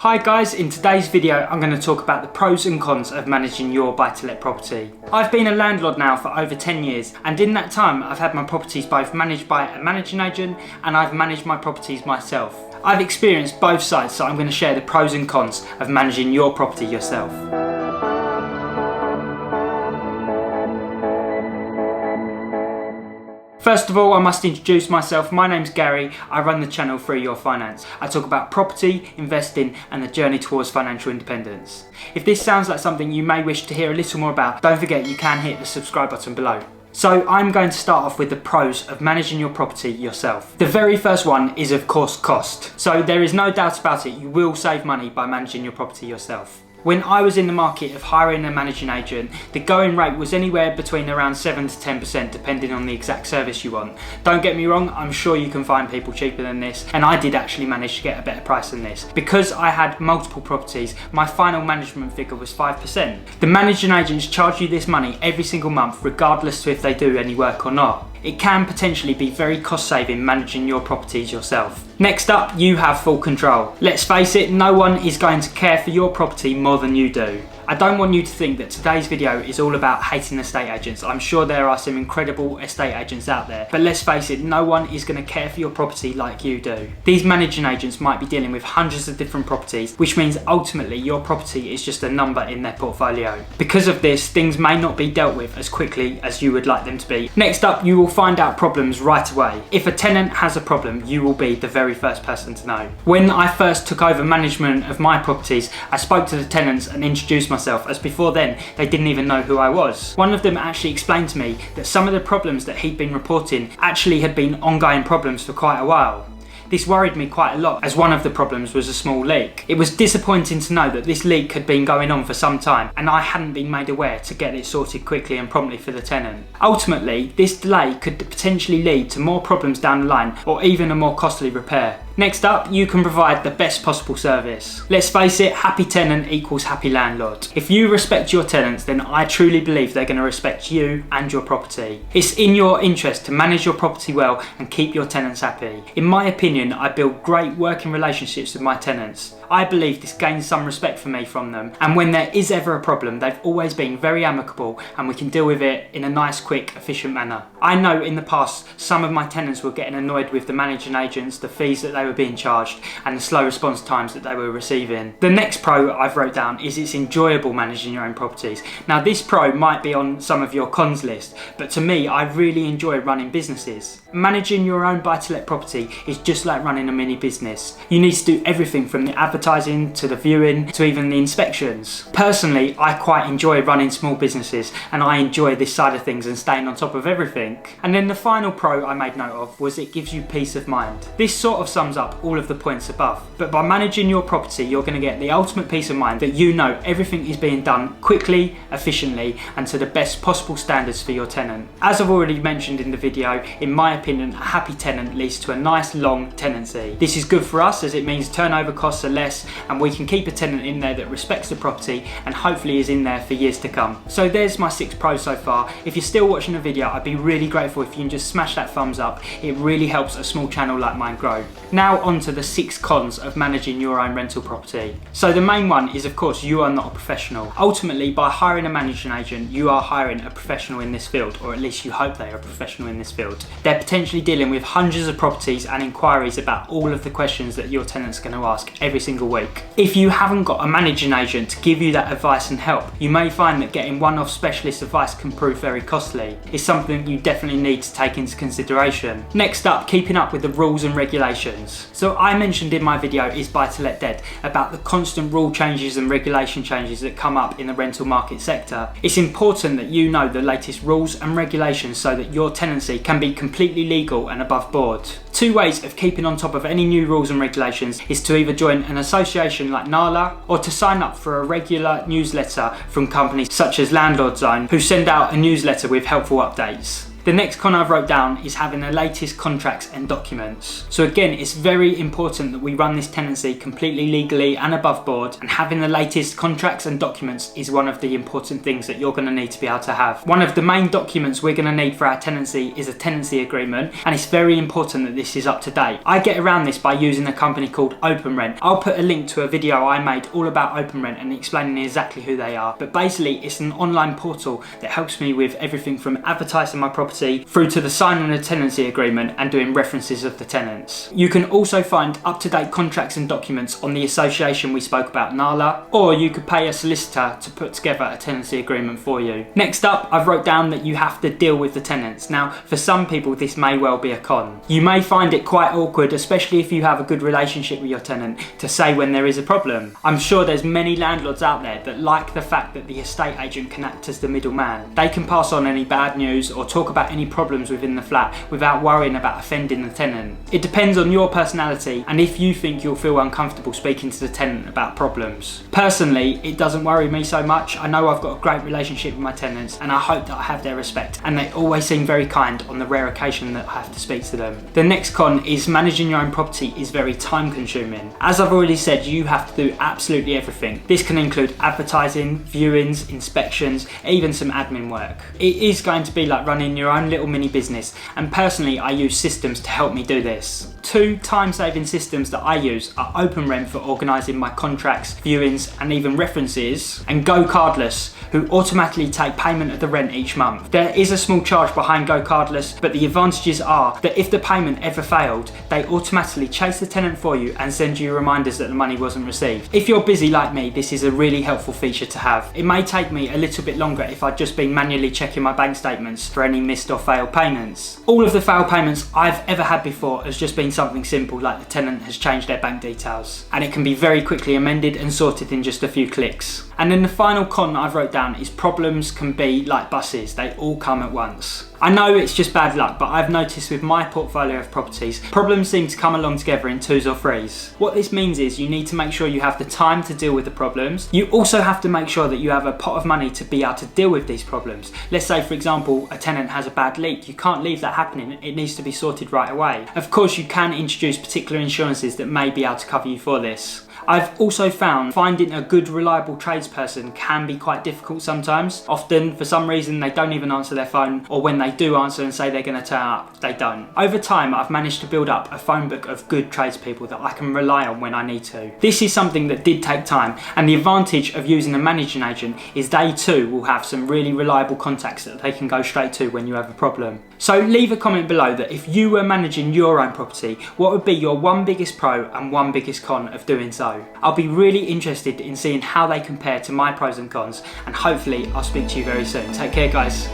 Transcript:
Hi guys, in today's video I'm going to talk about the pros and cons of managing your buy-to-let property. I've been a landlord now for over 10 years and in that time I've had my properties both managed by a managing agent and I've managed my properties myself. I've experienced both sides, so I'm going to share the pros and cons of managing your property yourself. First of all, I must introduce myself. My name's Gary. I run the channel Free Your Finance. I talk about property, investing and the journey towards financial independence. If this sounds like something you may wish to hear a little more about, don't forget you can hit the subscribe button below. So I'm going to start off with the pros of managing your property yourself. The very first one is of course cost. So there is no doubt about it, you will save money by managing your property yourself. When I was in the market of hiring a managing agent, the going rate was anywhere between around 7 to 10% depending on the exact service you want. Don't get me wrong, I'm sure you can find people cheaper than this, and I did actually manage to get a better price than this. Because I had multiple properties, my final management figure was 5%. The managing agents charge you this money every single month regardless to if they do any work or not. It can potentially be very cost saving managing your properties yourself. Next up, you have full control. Let's face it, no one is going to care for your property more than you do. I don't want you to think that today's video is all about hating estate agents. I'm sure there are some incredible estate agents out there, but let's face it, no one is going to care for your property like you do. These managing agents might be dealing with hundreds of different properties, which means ultimately your property is just a number in their portfolio. Because of this, things may not be dealt with as quickly as you would like them to be. Next up, you will find out problems right away. If a tenant has a problem, you will be the very first person to know. When I first took over management of my properties, I spoke to the tenants and introduced myself, as before then they didn't even know who I was. One of them actually explained to me that some of the problems that he'd been reporting actually had been ongoing problems for quite a while. This worried me quite a lot, as one of the problems was a small leak. It was disappointing to know that this leak had been going on for some time and I hadn't been made aware to get it sorted quickly and promptly for the tenant. Ultimately, this delay could potentially lead to more problems down the line or even a more costly repair. Next up, you can provide the best possible service. Let's face it, happy tenant equals happy landlord. If you respect your tenants, then I truly believe they're going to respect you and your property. It's in your interest to manage your property well and keep your tenants happy. In my opinion, I build great working relationships with my tenants. I believe this gains some respect for me from them, and when there is ever a problem, they've always been very amicable and we can deal with it in a nice, quick, efficient manner. I know in the past some of my tenants were getting annoyed with the managing agents, the fees that they were being charged and the slow response times that they were receiving. The next pro I've wrote down is it's enjoyable managing your own properties. Now this pro might be on some of your cons list, but to me I really enjoy running businesses. Managing your own buy-to-let property is just like running a mini business. You need to do everything from the advertising to the viewing to even the inspections. Personally, I quite enjoy running small businesses and I enjoy this side of things and staying on top of everything. And then the final pro I made note of was it gives you peace of mind. This sort of sums up all of the points above, but by managing your property you're going to get the ultimate peace of mind that you know everything is being done quickly, efficiently and to the best possible standards for your tenant. As I've already mentioned in the video, in my opinion, a happy tenant leads to a nice long tenancy. This is good for us as it means turnover costs are less and we can keep a tenant in there that respects the property and hopefully is in there for years to come. So there's my 6 pros so far. If you're still watching the video, I'd be really grateful if you can just smash that thumbs up. It really helps a small channel like mine grow. Now on to the 6 cons of managing your own rental property. So the main one is of course you are not a professional. Ultimately, by hiring a managing agent, you are hiring a professional in this field, or at least you hope they are a professional in this field. They're potentially dealing with hundreds of properties and inquiries about all of the questions that your tenant's going to ask every single week. If you haven't got a managing agent to give you that advice and help, you may find that getting one-off specialist advice can prove very costly. It's something you definitely need to take into consideration. Next up, keeping up with the rules and regulations. So I mentioned in my video Is Buy-to-Let Dead about the constant rule changes and regulation changes that come up in the rental market sector. It's important that you know the latest rules and regulations so that your tenancy can be completely legal and above board. 2 ways of keeping on top of any new rules and regulations is to either join an association like NALA or to sign up for a regular newsletter from companies such as Landlord Zone, who send out a newsletter with helpful updates. The next con I've wrote down is having the latest contracts and documents. So again, it's very important that we run this tenancy completely legally and above board, and having the latest contracts and documents is one of the important things that you're going to need to be able to have. One of the main documents we're going to need for our tenancy is a tenancy agreement, and it's very important that this is up to date. I get around this by using a company called OpenRent. I'll put a link to a video I made all about OpenRent and explaining exactly who they are. But basically, it's an online portal that helps me with everything from advertising my property through to the signing of a tenancy agreement and doing references of the tenants. You can also find up-to-date contracts and documents on the association we spoke about, NALA, or you could pay a solicitor to put together a tenancy agreement for you. Next up, I've wrote down that you have to deal with the tenants. Now, for some people, this may well be a con. You may find it quite awkward, especially if you have a good relationship with your tenant, to say when there is a problem. I'm sure there's many landlords out there that like the fact that the estate agent can act as the middleman. They can pass on any bad news or talk about any problems within the flat without worrying about offending the tenant. It depends on your personality and if you think you'll feel uncomfortable speaking to the tenant about problems. Personally, it doesn't worry me so much. I know I've got a great relationship with my tenants and I hope that I have their respect, and they always seem very kind on the rare occasion that I have to speak to them. The next con is managing your own property is very time consuming. As I've already said, you have to do absolutely everything. This can include advertising, viewings, inspections, even some admin work. It is going to be like running your own little mini business, and personally I use systems to help me do this. Two time-saving systems that I use are OpenRent for organising my contracts, viewings and even references, and Go Cardless, who automatically take payment of the rent each month. There is a small charge behind Go Cardless, but the advantages are that if the payment ever failed, they automatically chase the tenant for you and send you reminders that the money wasn't received. If you're busy like me, this is a really helpful feature to have. It may take me a little bit longer if I'd just been manually checking my bank statements for any missed or failed payments. All of the failed payments I've ever had before has just been something simple, like the tenant has changed their bank details, and it can be very quickly amended and sorted in just a few clicks. And then the final con I've wrote down is problems can be like buses, they all come at once. I know it's just bad luck, but I've noticed with my portfolio of properties, problems seem to come along together in twos or threes. What this means is you need to make sure you have the time to deal with the problems. You also have to make sure that you have a pot of money to be able to deal with these problems. Let's say, for example, a tenant has a bad leak. You can't leave that happening. It needs to be sorted right away. Of course, you can introduce particular insurances that may be able to cover you for this. I've also found finding a good reliable tradesperson can be quite difficult sometimes. Often, for some reason, they don't even answer their phone, or when they do answer and say they're going to turn up, they don't. Over time, I've managed to build up a phone book of good tradespeople that I can rely on when I need to. This is something that did take time, and the advantage of using a managing agent is they too will have some really reliable contacts that they can go straight to when you have a problem. So leave a comment below that if you were managing your own property, what would be your one biggest pro and one biggest con of doing so? I'll be really interested in seeing how they compare to my pros and cons, and hopefully I'll speak to you very soon. Take care, guys.